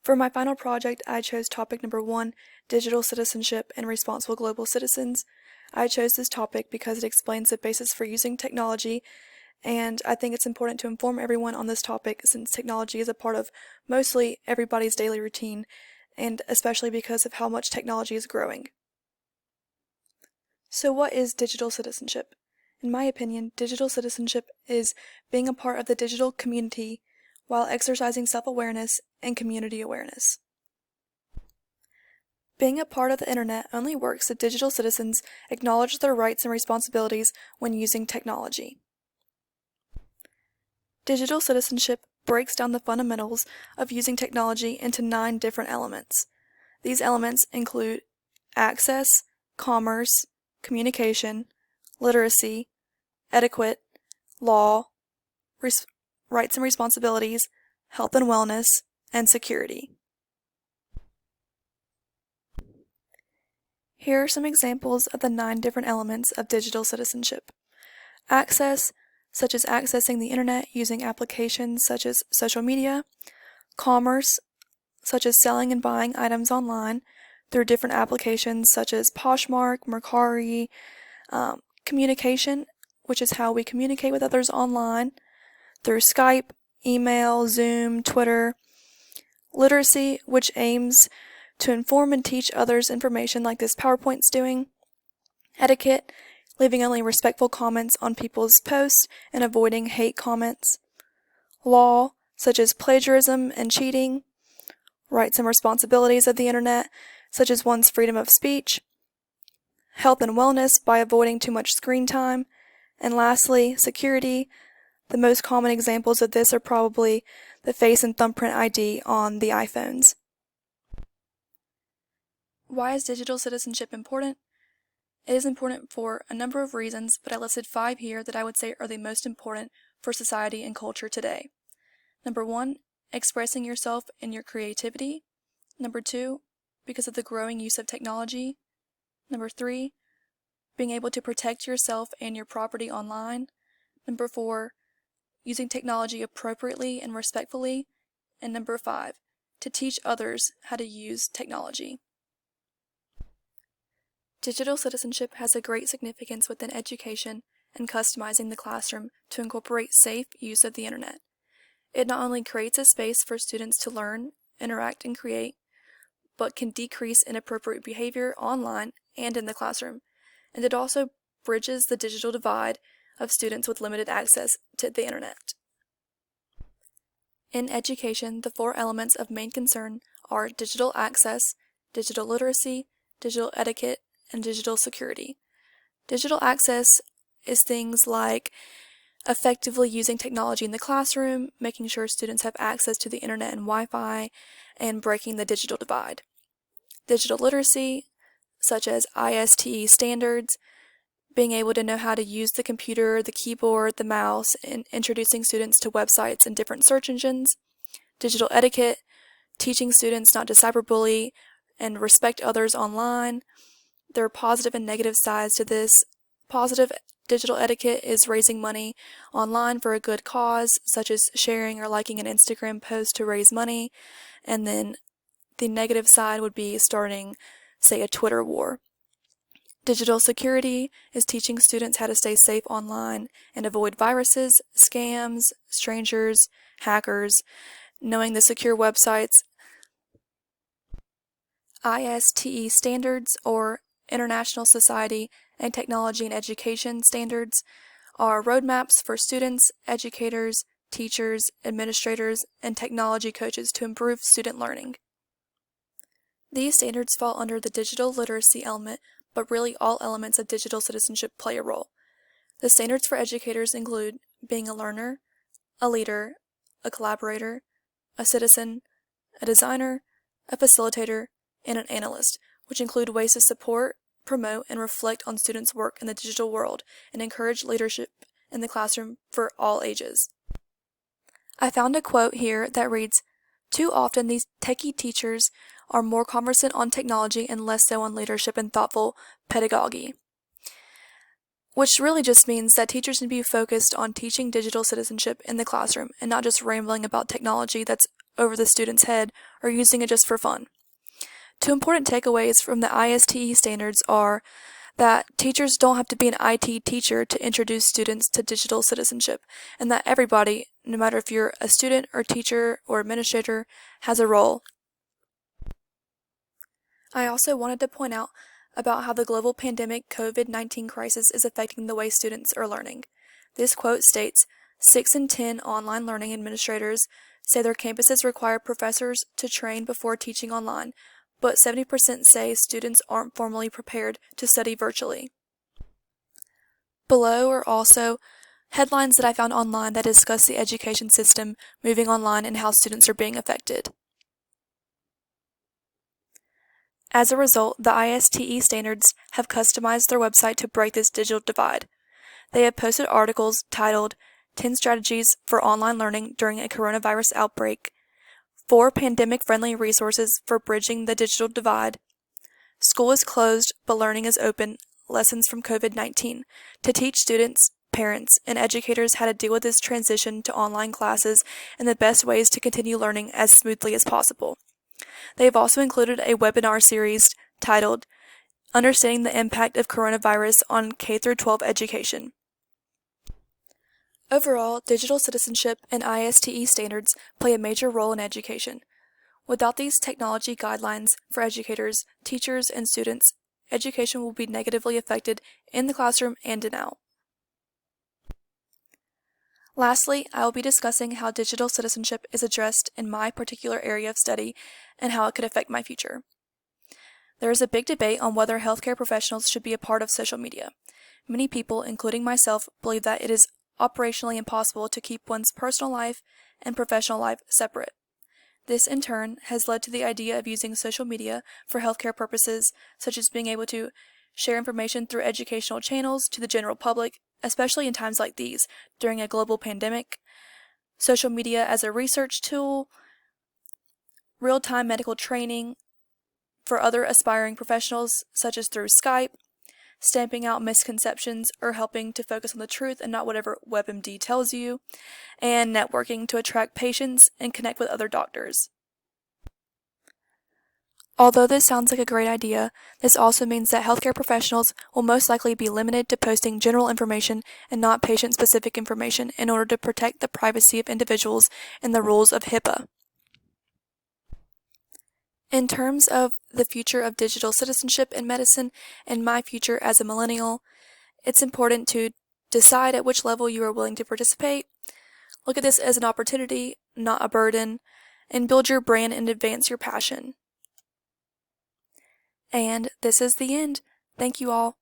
For my final project, I chose topic number 1, digital citizenship and responsible global citizens. I chose this topic because it explains the basis for using technology, and I think it's important to inform everyone on this topic since technology is a part of mostly everybody's daily routine, and especially because of how much technology is growing. So what is digital citizenship? In my opinion, digital citizenship is being a part of the digital community while exercising self-awareness and community awareness. Being a part of the internet only works if digital citizens acknowledge their rights and responsibilities when using technology. Digital citizenship breaks down the fundamentals of using technology into 9 different elements. These elements include access, commerce, communication, literacy, etiquette, law, rights and responsibilities, health and wellness, and security. Here are some examples of the 9 different elements of digital citizenship. Access, such as accessing the internet using applications such as social media. Commerce, such as selling and buying items online through different applications such as Poshmark, Mercari. Communication, which is how we communicate with others online through Skype, email, Zoom, Twitter. Literacy, which aims to inform and teach others information like this PowerPoint's doing. Etiquette, leaving only respectful comments on people's posts and avoiding hate comments. Law, such as plagiarism and cheating. Rights and responsibilities of the internet, such as one's freedom of speech. Health and wellness by avoiding too much screen time. And lastly, security. The most common examples of this are probably the face and thumbprint ID on the iPhones. Why is digital citizenship important? It is important for a number of reasons, but I listed 5 here that I would say are the most important for society and culture today. Number 1, expressing yourself and your creativity. Number 2, because of the growing use of technology. Number 3, being able to protect yourself and your property online. Number 4, using technology appropriately and respectfully. And number 5, to teach others how to use technology. Digital citizenship has a great significance within education and customizing the classroom to incorporate safe use of the internet. It not only creates a space for students to learn, interact, and create, but can decrease inappropriate behavior online and in the classroom, and it also bridges the digital divide of students with limited access to the internet. In education, the 4 elements of main concern are digital access, digital literacy, digital etiquette, and digital security. Digital access is things like effectively using technology in the classroom, making sure students have access to the internet and Wi-Fi, and breaking the digital divide. Digital literacy, such as ISTE standards, being able to know how to use the computer, the keyboard, the mouse, and introducing students to websites and different search engines. Digital etiquette, teaching students not to cyberbully and respect others online. There are positive and negative sides to this. Positive digital etiquette is raising money online for a good cause, such as sharing or liking an Instagram post to raise money. And then the negative side would be starting, say, a Twitter war. Digital security is teaching students how to stay safe online and avoid viruses, scams, strangers, hackers, knowing the secure websites. ISTE standards, or International Society and Technology and Education standards, are roadmaps for students, educators, teachers, administrators, and technology coaches to improve student learning. These standards fall under the digital literacy element, but really all elements of digital citizenship play a role. The standards for educators include being a learner, a leader, a collaborator, a citizen, a designer, a facilitator, and an analyst, which include ways to support, promote, and reflect on students' work in the digital world and encourage leadership in the classroom for all ages. I found a quote here that reads, "Too often these techie teachers are more conversant on technology and less so on leadership and thoughtful pedagogy." Which really just means that teachers need to be focused on teaching digital citizenship in the classroom and not just rambling about technology that's over the student's head or using it just for fun. Two important takeaways from the ISTE standards are that teachers don't have to be an IT teacher to introduce students to digital citizenship, and that everybody, no matter if you're a student or teacher or administrator, has a role. I also wanted to point out about how the global pandemic COVID-19 crisis is affecting the way students are learning. This quote states, 6 in 10 online learning administrators say their campuses require professors to train before teaching online, but 70% say students aren't formally prepared to study virtually. Below are also headlines that I found online that discuss the education system moving online and how students are being affected. As a result, the ISTE standards have customized their website to break this digital divide. They have posted articles titled 10 Strategies for Online Learning During a Coronavirus Outbreak, 4 Pandemic-Friendly Resources for Bridging the Digital Divide, School is Closed but Learning is Open, Lessons from COVID-19, to teach students, parents, and educators how to deal with this transition to online classes and the best ways to continue learning as smoothly as possible. They have also included a webinar series titled Understanding the Impact of Coronavirus on K-12 Education. Overall, digital citizenship and ISTE standards play a major role in education. Without these technology guidelines for educators, teachers, and students, education will be negatively affected in the classroom and in out. Lastly, I will be discussing how digital citizenship is addressed in my particular area of study and how it could affect my future. There is a big debate on whether healthcare professionals should be a part of social media. Many people, including myself, believe that it is operationally impossible to keep one's personal life and professional life separate. This, in turn, has led to the idea of using social media for healthcare purposes, such as being able to share information through educational channels to the general public, especially in times like these, during a global pandemic, social media as a research tool, real-time medical training for other aspiring professionals, such as through Skype, stamping out misconceptions or helping to focus on the truth and not whatever WebMD tells you, and networking to attract patients and connect with other doctors. Although this sounds like a great idea, this also means that healthcare professionals will most likely be limited to posting general information and not patient-specific information in order to protect the privacy of individuals and the rules of HIPAA. In terms of the future of digital citizenship in medicine and my future as a millennial, it's important to decide at which level you are willing to participate, look at this as an opportunity, not a burden, and build your brand and advance your passion. And this is the end. Thank you all.